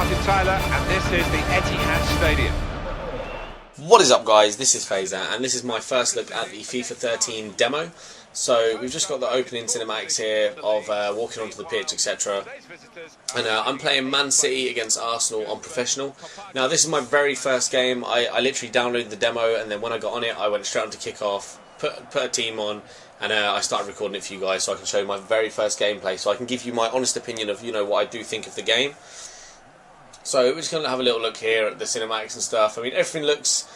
Martin Tyler, and this is the Etihad Stadium. What is up, guys? This is FazeR, and this is my first look at the FIFA 13 demo. So we've just got the opening cinematics here of walking onto the pitch, etc. And I'm playing Man City against Arsenal on professional. Now this is my very first game. I literally downloaded the demo, and then when I got on it, I went straight on to kick off, put a team on, and I started recording it for you guys so I can show you my very first gameplay, so I can give you my honest opinion of what I do think of the game. So we're just going to have a little look here at the cinematics and stuff. I mean, everything looks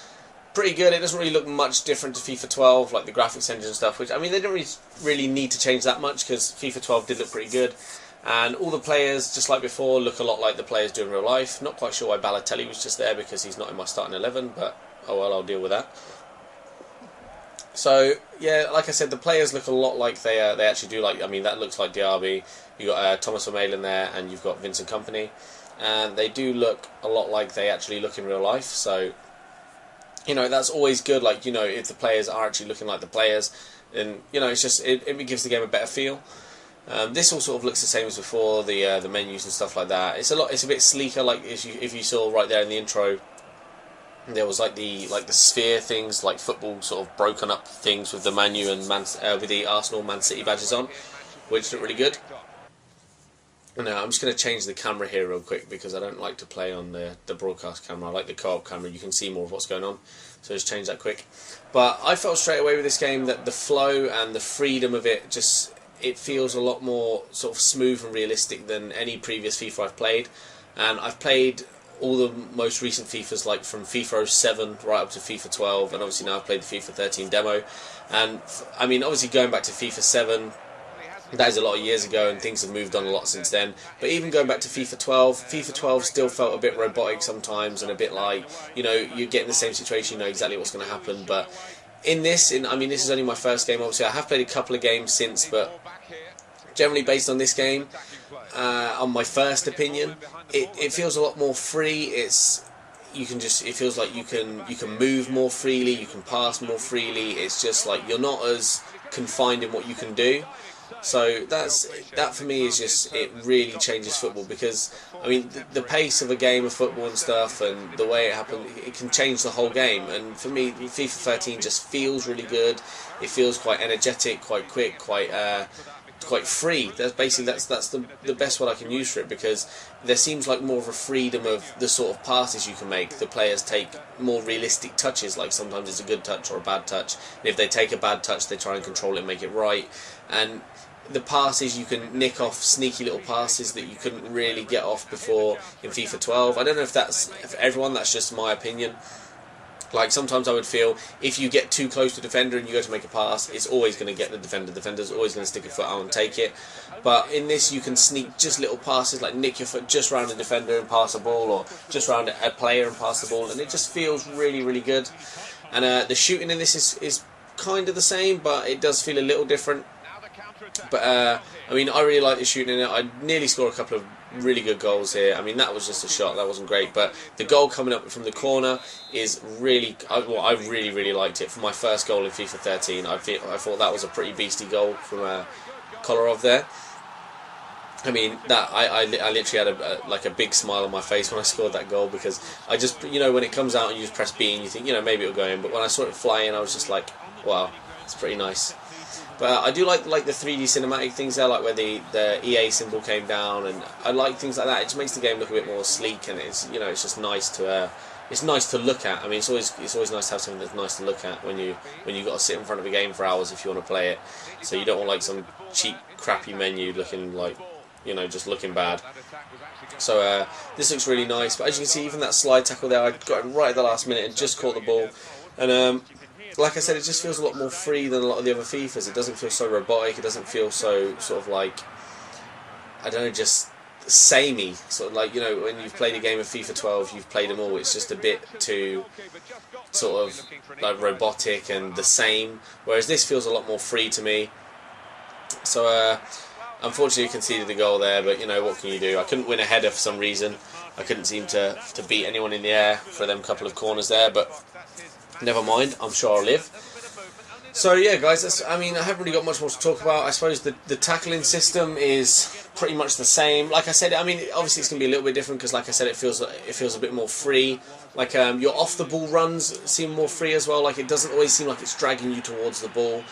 pretty good. It doesn't really look much different to FIFA 12, like the graphics engine and stuff, which, I mean, they don't really need to change that much because FIFA 12 did look pretty good. And all the players, just like before, look a lot like the players do in real life. Not quite sure why Balotelli was just there because he's not in my starting 11, but oh well, I'll deal with that. So, yeah, like I said, the players look a lot like they actually do. Like, I mean, that looks like Diaby. You've got Thomas Vermaelen there, and you've got Vincent Kompany. And they do look a lot like they actually look in real life, so that's always good. Like, if the players are actually looking like the players, then it's just it gives the game a better feel. This all sort of looks the same as before, the menus and stuff like that. It's a bit sleeker. Like if you saw right there in the intro, there was like the sphere things, like football sort of broken up things with the menu and with the Arsenal Man City badges on, which look really good. Now I'm just going to change the camera here real quick because I don't like to play on the broadcast camera. I like the co-op camera. You can see more of what's going on, so just change that quick. But I felt straight away with this game that the flow and the freedom of it it feels a lot more sort of smooth and realistic than any previous FIFA I've played. And I've played all the most recent FIFAs, like from FIFA 07 right up to FIFA 12, and obviously now I've played the FIFA 13 demo. And I mean, obviously going back to FIFA 7, that is a lot of years ago, and things have moved on a lot since then. But even going back to FIFA 12, FIFA 12 still felt a bit robotic sometimes, and a bit like, you get in the same situation, you know exactly what's going to happen. But in this, I mean, this is only my first game, obviously. I have played a couple of games since, but generally based on this game, on my first opinion, it feels a lot more free. It feels like you can move more freely, you can pass more freely. It's just like you're not as confined in what you can do. So that for me is just, it really changes football, because I mean the pace of a game of football and stuff, and the way it happens, it can change the whole game. And for me, FIFA 13 just feels really good. It feels quite energetic, quite quick, quite free. That's the best word I can use for it, because there seems like more of a freedom of the sort of passes you can make. The players take more realistic touches, like sometimes it's a good touch or a bad touch, and if they take a bad touch, they try and control it and make it right. And the passes, you can nick off sneaky little passes that you couldn't really get off before in FIFA 12. I don't know if that's for everyone, that's just my opinion. Like, sometimes I would feel if you get too close to the defender and you go to make a pass, it's always going to get the defender. The defender's always going to stick a foot out and take it. But in this, you can sneak just little passes, like nick your foot just round the defender and pass a ball, or just round a player and pass the ball, and it just feels really, really good. And the shooting in this is kind of the same, but it does feel a little different. But I mean, I really like the shooting in it. I nearly scored a couple of really good goals here. I mean, that was just a shot, that wasn't great, but the goal coming up from the corner is really, I really liked it. For my first goal in FIFA 13, I thought that was a pretty beastly goal from Kolarov there. I mean, that I literally had a big smile on my face when I scored that goal, because I just, when it comes out and you just press B and you think, maybe it'll go in, but when I saw it fly in, I was just like, wow, it's pretty nice. But I do like the 3D cinematic things there, like where the EA symbol came down, and I like things like that. It just makes the game look a bit more sleek, and it's it's just nice to look at. I mean, it's always nice to have something that's nice to look at when you got to sit in front of a game for hours if you want to play it. So you don't want like some cheap, crappy menu looking like just looking bad. So this looks really nice. But as you can see, even that slide tackle there, I got it right at the last minute and just caught the ball. And like I said, it just feels a lot more free than a lot of the other FIFAs. It doesn't feel so robotic. It doesn't feel so sort of like, I don't know, just samey. Sort of like, when you've played a game of FIFA 12, you've played them all. It's just a bit too sort of like robotic and the same. Whereas this feels a lot more free to me. So unfortunately, you conceded the goal there. But what can you do? I couldn't win a header for some reason. I couldn't seem to beat anyone in the air for them couple of corners there. But never mind, I'm sure I'll live. So yeah, guys, I mean, I haven't really got much more to talk about. I suppose the tackling system is pretty much the same. Like I said, I mean, obviously it's going to be a little bit different because, like I said, it feels a bit more free. Like your off the ball runs seem more free as well. Like it doesn't always seem like it's dragging you towards the ball.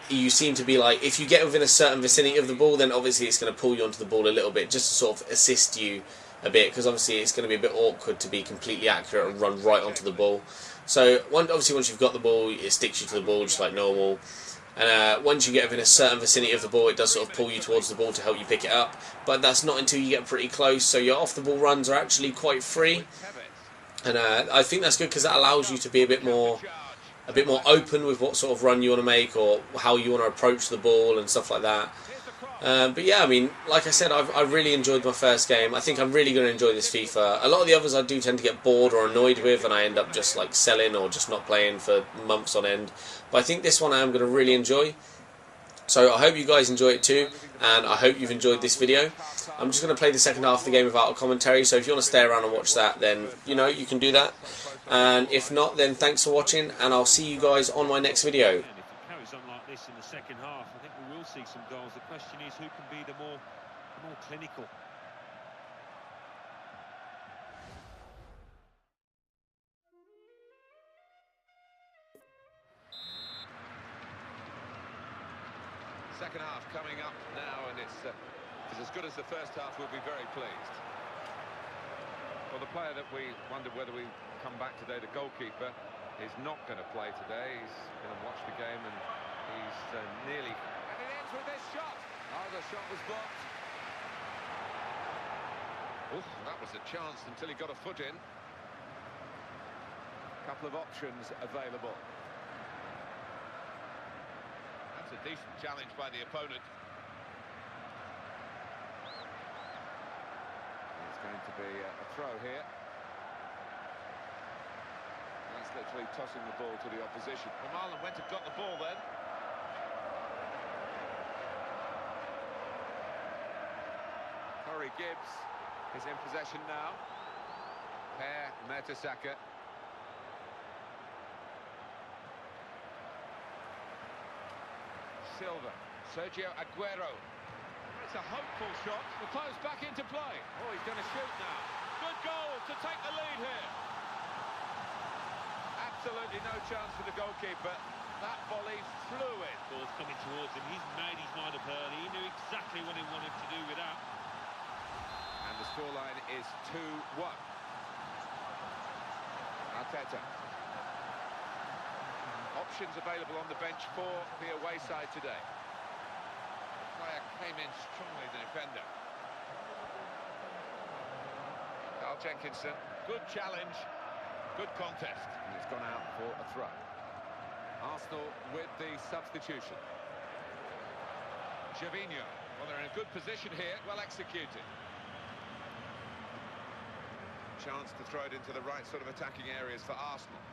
You seem to be like, if you get within a certain vicinity of the ball, then obviously it's going to pull you onto the ball a little bit, just to sort of assist you a bit, because obviously it's going to be a bit awkward to be completely accurate and run right onto the ball. So obviously once you've got the ball, it sticks you to the ball just like normal. And once you get within a certain vicinity of the ball, it does sort of pull you towards the ball to help you pick it up. But that's not until you get pretty close. So your off the ball runs are actually quite free, and I think that's good because that allows you to be a bit more open with what sort of run you want to make or how you want to approach the ball and stuff like that. But yeah, I mean, like I said, I really enjoyed my first game. I think I'm really going to enjoy this FIFA. A lot of the others I do tend to get bored or annoyed with, and I end up just like selling or just not playing for months on end. But I think this one I am going to really enjoy. So I hope you guys enjoy it too, and I hope you've enjoyed this video. I'm just going to play the second half of the game without a commentary, so if you want to stay around and watch that, then, you know, you can do that. And if not, then thanks for watching, and I'll see you guys on my next video. And if it carries on like this in the second half, I think we will see some goals. The question is, who can be the more clinical? Second half coming up now, and it's as good as the first half. We'll be very pleased. Well, the player that we wondered whether we come back today, the goalkeeper, is not going to play today. He's going to watch the game, and he's nearly... And it ends with this shot! Oh, the shot was blocked. Oof, that was a chance until he got a foot in. A couple of options available. That's a decent challenge by the opponent. It's going to be a throw here. That's literally tossing the ball to the opposition. Well, Marlon went and got the ball then. Corey Gibbs is in possession now. Per Mertesacker. Silva. Sergio Aguero. It's a hopeful shot. The player's back into play. Oh, he's going to shoot now. Good goal to take the lead here. Absolutely no chance for the goalkeeper. That volley flew in. Ball's coming towards him. He's made his mind up early. He knew exactly what he wanted to do with that. And the scoreline is 2-1. Arteta. Options available on the bench for the away side today. The player came in strongly, the defender. Carl Jenkinson, good challenge, good contest. And it's gone out for a throw. Arsenal with the substitution. Gervinho, well, they're in a good position here, well executed. Chance to throw it into the right sort of attacking areas for Arsenal.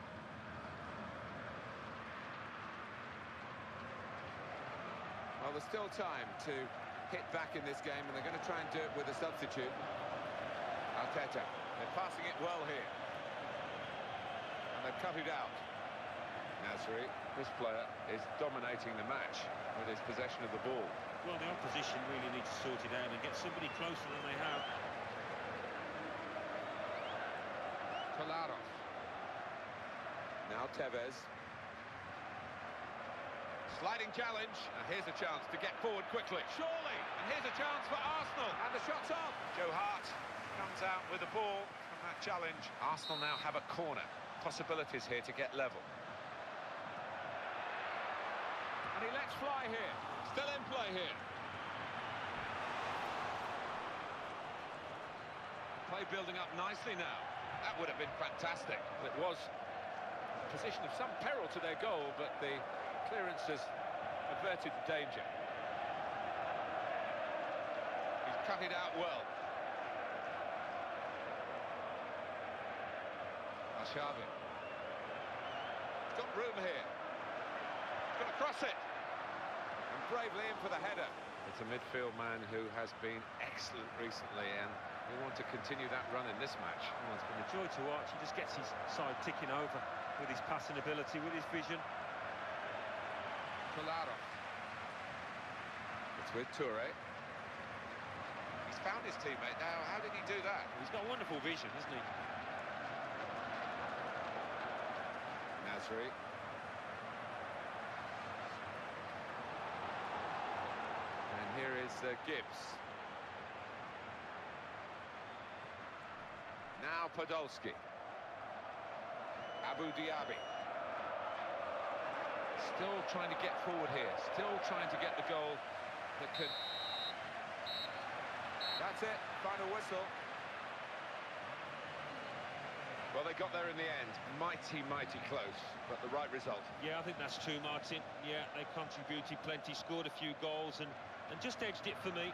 Well, there's still time to hit back in this game, and they're going to try and do it with a substitute. Arteta, they're passing it well here. And they've cut it out. Nasri, this player, is dominating the match with his possession of the ball. Well, the opposition really need to sort it out and get somebody closer than they have. Kolarov. Now Tevez. Sliding challenge, and here's a chance to get forward quickly. Surely, and here's a chance for Arsenal, and the shot's off. Joe Hart comes out with the ball from that challenge. Arsenal now have a corner. Possibilities here to get level. And he lets fly here. Still in play here. Play building up nicely now. That would have been fantastic. It was a position of some peril to their goal, but the clearances averted the danger. He's cut it out well. Ashavi. He's got room here. He's got to cross it. And bravely in for the header. It's a midfield man who has been excellent recently, and we want to continue that run in this match. Well, it's been a joy to watch. He just gets his side ticking over with his passing ability, with his vision. Kolarov. It's with Toure. He's found his teammate now. How did he do that? He's got wonderful vision, hasn't he? Nasri. And here is Gibbs. Now Podolski. Abu Diaby. Still trying to get forward here. Still trying to get the goal that could... That's it. Final whistle. Well, they got there in the end. Mighty, mighty close, but the right result. Yeah, I think that's true, Martin. Yeah, they contributed plenty, scored a few goals and just edged it for me.